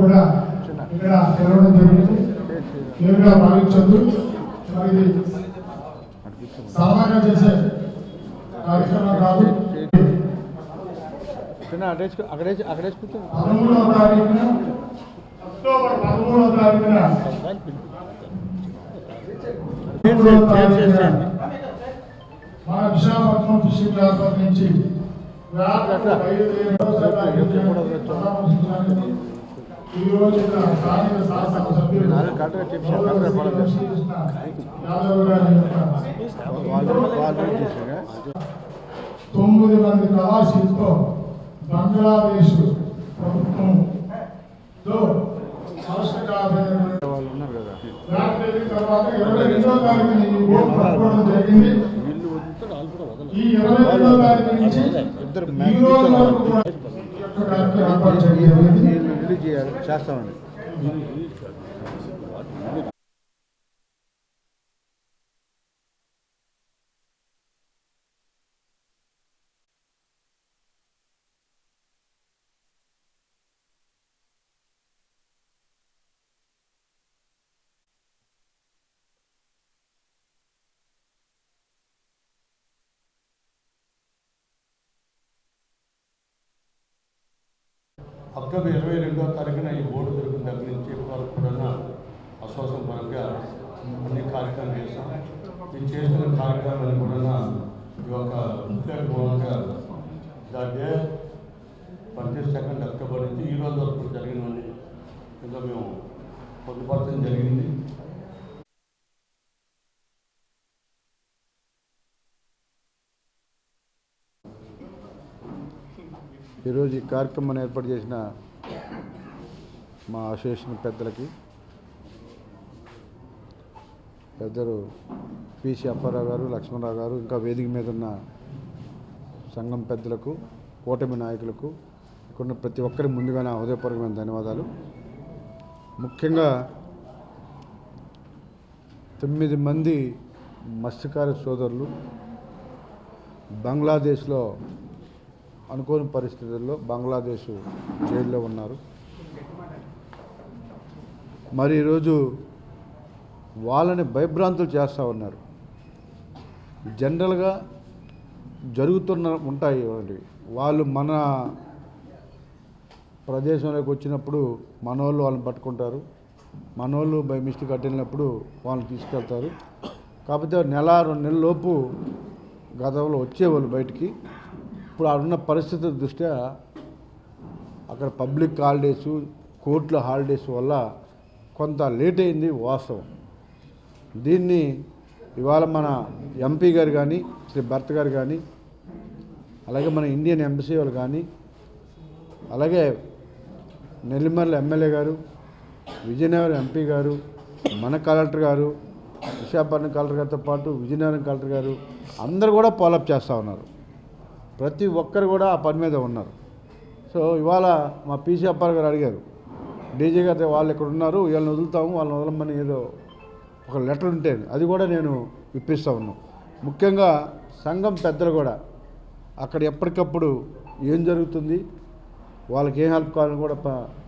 కూడా ఇక్కడ తెలవడం జరిగింది. కేవలం భావించద్దు, ఇది సామాన్యం చేసే కార్యక్రమం కాదు. 13వ తారీఖున అక్టోబర్ 13వ తారీఖున మన విశాఖపట్నం ఫిషింగ్ హార్బర్ నుంచి ఈ రోజు స్థానిక శాసన సభ్యులు యాదవ్ గారి 9 మంది ప్రవాసీలతో బంగ్లాదేశ్ ప్రభుత్వంతో తర్వాత 22వ తారీఖున ఈ బోర్డు పట్టుకోవడం జరిగింది. ఈ 22వ తారీఖు నుంచి ఈ రోజు వరకు కూడా చేస్తామండి. అక్టోబర్ 22వ తారీఖున ఈ బోర్డు దొరికిన దగ్గర నుంచి వరకు కూడా అశ్వాసం పరంగా అన్ని కార్యక్రమాలు చేస్తాం. ఇది చేస్తున్న కార్యక్రమాలు కూడా ఈ యొక్క ముఖ్య మూలంగా డే 22 అక్టోబర్ నుంచి ఈ రోజు వరకు జరిగినవన్నీ ఇంకా మేము పొందుపరచడం జరిగింది. ఈరోజు ఈ కార్యక్రమాన్ని ఏర్పాటు చేసిన మా అసోసియేషన్ పెద్దలకి, పెద్దలు పిసి అప్పారావు గారు, లక్ష్మణరావు గారు, ఇంకా వేదిక మీద ఉన్న సంఘం పెద్దలకు, కూటమి నాయకులకు, ఇక్కడ ప్రతి ఒక్కరి ముందుగా నా హృదయపూర్వకమైన ధన్యవాదాలు. ముఖ్యంగా 9 మంది మత్స్యకార సోదరులు బంగ్లాదేశ్లో అనుకోని పరిస్థితుల్లో బంగ్లాదేశ్ జైల్లో ఉన్నారు. మరి ఈరోజు వాళ్ళని భయభ్రాంతులు చేస్తూ ఉన్నారు. జనరల్గా ఉంటాయి వాళ్ళు మన ప్రదేశంలోకి వచ్చినప్పుడు మనోళ్ళు వాళ్ళని పట్టుకుంటారు, మనోళ్ళు బై మిస్టేక్ అట్టినప్పుడు వాళ్ళని తీసుకెళ్తారు. కాకపోతే 1-2 నెలల లోపు గతంలో వచ్చేవాళ్ళు బయటికి. ఇప్పుడు అక్కడ పరిస్థితుల దృష్ట్యా అక్కడ పబ్లిక్ హాలిడేస్, కోర్టుల హాలిడేస్ వల్ల కొంత లేట్ అయింది వాస్తవం. దీన్ని ఇవాళ మన ఎంపీ గారు కానీ, శ్రీ భరత్ గారు కానీ, అలాగే మన ఇండియన్ ఎంబసీ వాళ్ళు కానీ, అలాగే నెల్లిమర్ల ఎమ్మెల్యే గారు, విజయనగరం ఎంపీ గారు, మన కలెక్టర్ గారు, విశాఖపట్నం కలెక్టర్ గారితో పాటు విజయనగరం కలెక్టర్ గారు అందరూ కూడా ఫాలోఅప్ చేస్తూ ఉన్నారు. ప్రతి ఒక్కరు కూడా ఆ పని మీద ఉన్నారు. సో ఇవాళ మా పిసి అప్పారావు గారు అడిగారు, డీజీ గారు వాళ్ళు ఇక్కడ ఉన్నారు, వీళ్ళని వదులుతాము, వాళ్ళని వదలమని ఏదో ఒక లెటర్ ఉంటే అది కూడా నేను ఇప్పిస్తూ ఉన్నాను. ముఖ్యంగా సంఘం పెద్దలు కూడా అక్కడ ఎప్పటికప్పుడు ఏం జరుగుతుంది, వాళ్ళకి ఏం హెల్ప్ కావాలని కూడా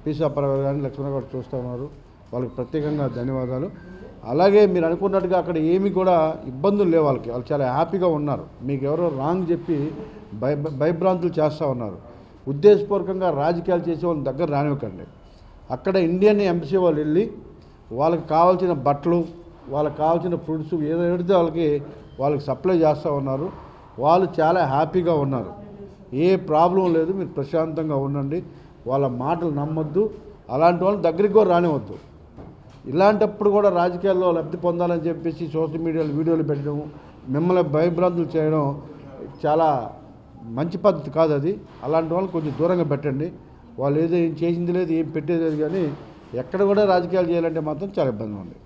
పిసి అప్పారావు గారు కానీ లక్ష్మణరావు గారు చూస్తూ ఉన్నారు. వాళ్ళకి ప్రత్యేకంగా ధన్యవాదాలు. అలాగే మీరు అనుకున్నట్టుగా అక్కడ ఏమి కూడా ఇబ్బందులు లేవు, వాళ్ళు చాలా హ్యాపీగా ఉన్నారు. మీకు ఎవరో రాంగ్ చెప్పి భయభ్రాంతులు చేస్తూ ఉన్నారు. ఉద్దేశపూర్వకంగా రాజకీయాలు చేసే వాళ్ళని దగ్గర రానివ్వకండి. అక్కడ ఇండియన్ ఎంబసీ వాళ్ళు వెళ్ళి వాళ్ళకి కావాల్సిన బట్టలు, వాళ్ళకి కావాల్సిన ఫ్రూట్స్ ఏదైతే వాళ్ళకి సప్లై చేస్తూ ఉన్నారు. వాళ్ళు చాలా హ్యాపీగా ఉన్నారు. ఏ ప్రాబ్లం లేదు, మీరు ప్రశాంతంగా ఉండండి. వాళ్ళ మాటలు నమ్మొద్దు, అలాంటి వాళ్ళని దగ్గరికి కూడా రానివద్దు. ఇలాంటప్పుడు కూడా రాజకీయాల్లో లబ్ధి పొందాలని చెప్పేసి సోషల్ మీడియాలో వీడియోలు పెట్టడం, మిమ్మల్ని భయభ్రాంతులు చేయడం చాలా మంచి పద్ధతి కాదు అది. అలాంటి వాళ్ళని కొంచెం దూరంగా పెట్టండి. వాళ్ళు ఏదో ఏం చేసింది లేదు, ఏం పెట్టేది లేదు, కానీ ఎక్కడ కూడా రాజకీయాలు చేయాలంటే మాత్రం చాలా ఇబ్బంది ఉంది.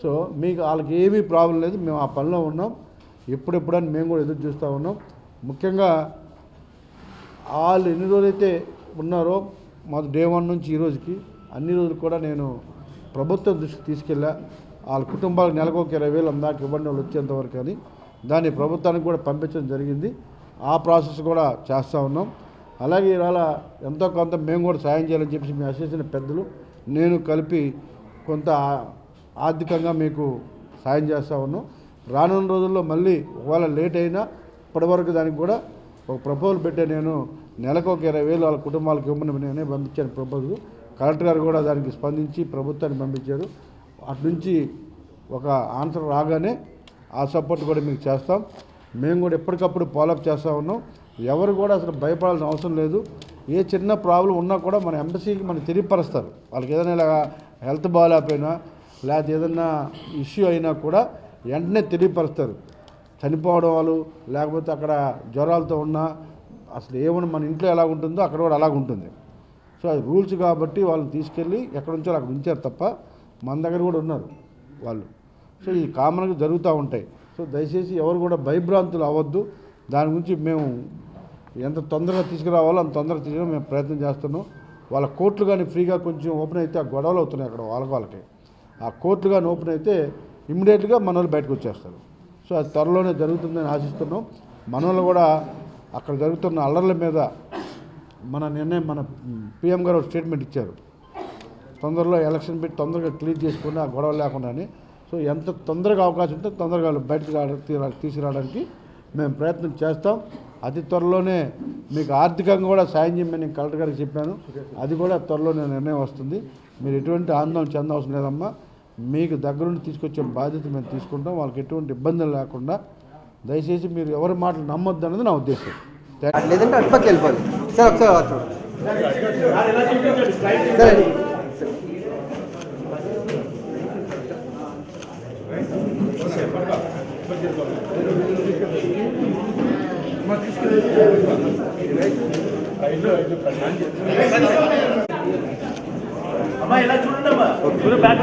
సో మీకు వాళ్ళకి ఏమీ ప్రాబ్లం లేదు, మేము ఆ పనిలో ఉన్నాం. ఎప్పుడెప్పుడని మేము కూడా ఎదురు చూస్తూ ఉన్నాం. ముఖ్యంగా వాళ్ళు ఎన్ని రోజులైతే ఉన్నారో మాకు డే 1 నుంచి ఈ రోజుకి అన్ని రోజులు కూడా నేను ప్రభుత్వం దృష్టికి తీసుకెళ్ళా. వాళ్ళ కుటుంబాలకు నెలకు 20,000 అందాక ఇవ్వండి వాళ్ళు వచ్చేంతవరకు అని దాన్ని ప్రభుత్వానికి కూడా పంపించడం జరిగింది. ఆ ప్రాసెస్ కూడా చేస్తూ ఉన్నాం. అలాగే ఇవాళ ఎంతో కొంత మేము కూడా సాయం చేయాలని చెప్పేసి మీ అసోసియేషన్ పెద్దలు నేను కలిపి కొంత ఆర్థికంగా మీకు సాయం చేస్తా ఉన్నాం. రానున్న రోజుల్లో మళ్ళీ ఒకవేళ లేట్ అయినా ఇప్పటివరకు దానికి కూడా ఒక ప్రపోజల్ పెట్టే నేను నెలకు ఒక 20,000 వాళ్ళ కుటుంబాలకు ఇవ్వమని నేనే పంపించాను ప్రపోజల్. కలెక్టర్ గారు కూడా దానికి స్పందించి ప్రభుత్వాన్ని పంపించారు. అటు నుంచి ఒక ఆన్సర్ రాగానే ఆ సపోర్ట్ కూడా మీకు చేస్తాం. మేము కూడా ఎప్పటికప్పుడు ఫాలోఅప్ చేస్తూ ఉన్నాం. ఎవరు కూడా అసలు భయపడాల్సిన అవసరం లేదు. ఏ చిన్న ప్రాబ్లం ఉన్నా కూడా మన ఎంబసీకి మనకి తెలియపరుస్తారు. వాళ్ళకి ఏదైనా ఇలా హెల్త్ బాగాలేకపోయినా లేకపోతే ఏదైనా ఇష్యూ అయినా కూడా వెంటనే తెలియపరుస్తారు. చనిపోవడం వాళ్ళు లేకపోతే అక్కడ జ్వరాలతో ఉన్నా అసలు ఏమన్నా మన ఇంట్లో ఎలా ఉంటుందో అక్కడ కూడా అలాగ ఉంటుంది. సో అది రూల్స్ కాబట్టి వాళ్ళని తీసుకెళ్ళి ఎక్కడి నుంచో అక్కడ ఉంచారు తప్ప మన దగ్గర కూడా ఉన్నారు వాళ్ళు. సో ఈ కామన్గా జరుగుతూ ఉంటాయి. సో దయచేసి ఎవరు కూడా భయభ్రాంతులు అవ్వద్దు. దాని గురించి మేము ఎంత తొందరగా తీసుకురావాలో అంత తొందరగా తీసుకురా మేము ప్రయత్నం చేస్తున్నాం. వాళ్ళ కోర్టులు కానీ ఫ్రీగా కొంచెం ఓపెన్ అయితే ఆ గొడవలు అవుతున్నాయి అక్కడ వాళ్ళకి. ఆ కోర్టులు కానీ ఓపెన్ అయితే ఇమ్మీడియట్గా మన వాళ్ళు బయటకు వచ్చేస్తారు. సో అది త్వరలోనే జరుగుతుందని ఆశిస్తున్నాం. మన వాళ్ళు కూడా అక్కడ జరుగుతున్న అల్లర్ల మీద మన పిఎం గారు ఒక స్టేట్మెంట్ ఇచ్చారు. తొందరలో ఎలక్షన్ పెట్టి తొందరగా క్లియర్ చేసుకుని ఆ గొడవ లేకుండా. సో ఎంత తొందరగా అవకాశం ఉంటే తొందరగా బయటకు తీసుకురావడానికి మేము ప్రయత్నం చేస్తాం. అతి త్వరలోనే మీకు ఆర్థికంగా కూడా సాయం చేయమని నేను కలెక్టర్ గారికి చెప్పాను. అది కూడా త్వరలోనే నిర్ణయం వస్తుంది. మీరు ఎటువంటి ఆందోళన చెందవసరం లేదమ్మా. మీకు దగ్గరుండి తీసుకొచ్చే బాధ్యత మేము తీసుకుంటాం. వాళ్ళకి ఎటువంటి ఇబ్బందులు లేకుండా. దయచేసి మీరు ఎవరి మాటలు నమ్మొద్దు అన్నది నా ఉద్దేశం. లేదంటే అటుపక్క వెళ్ళిపోవాలి సార్. ఒకసారి సరే అమ్మా ఇలా చూడండి అమ్మా బ్యాక్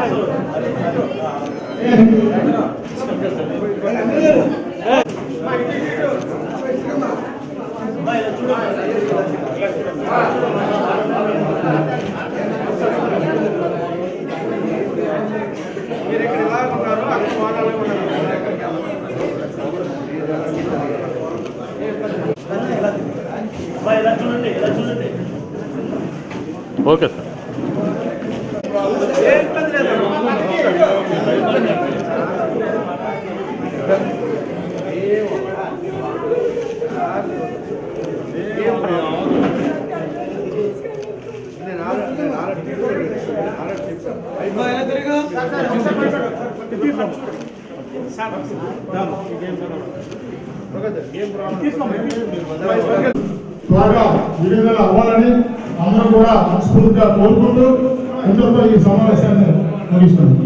మీరు ఇక్కడ ఇలా ఉన్నారు అక్కడ వాడాలి ఇలా చూడండి ఇలా చూడండి. Okay sir. త్వరగా విడుదల అవ్వాలని అందరూ కూడా మనస్ఫూర్తిగా కోరుకుంటూ ఇంతతో ఈ సమావేశాన్ని ముగిస్తున్నాం.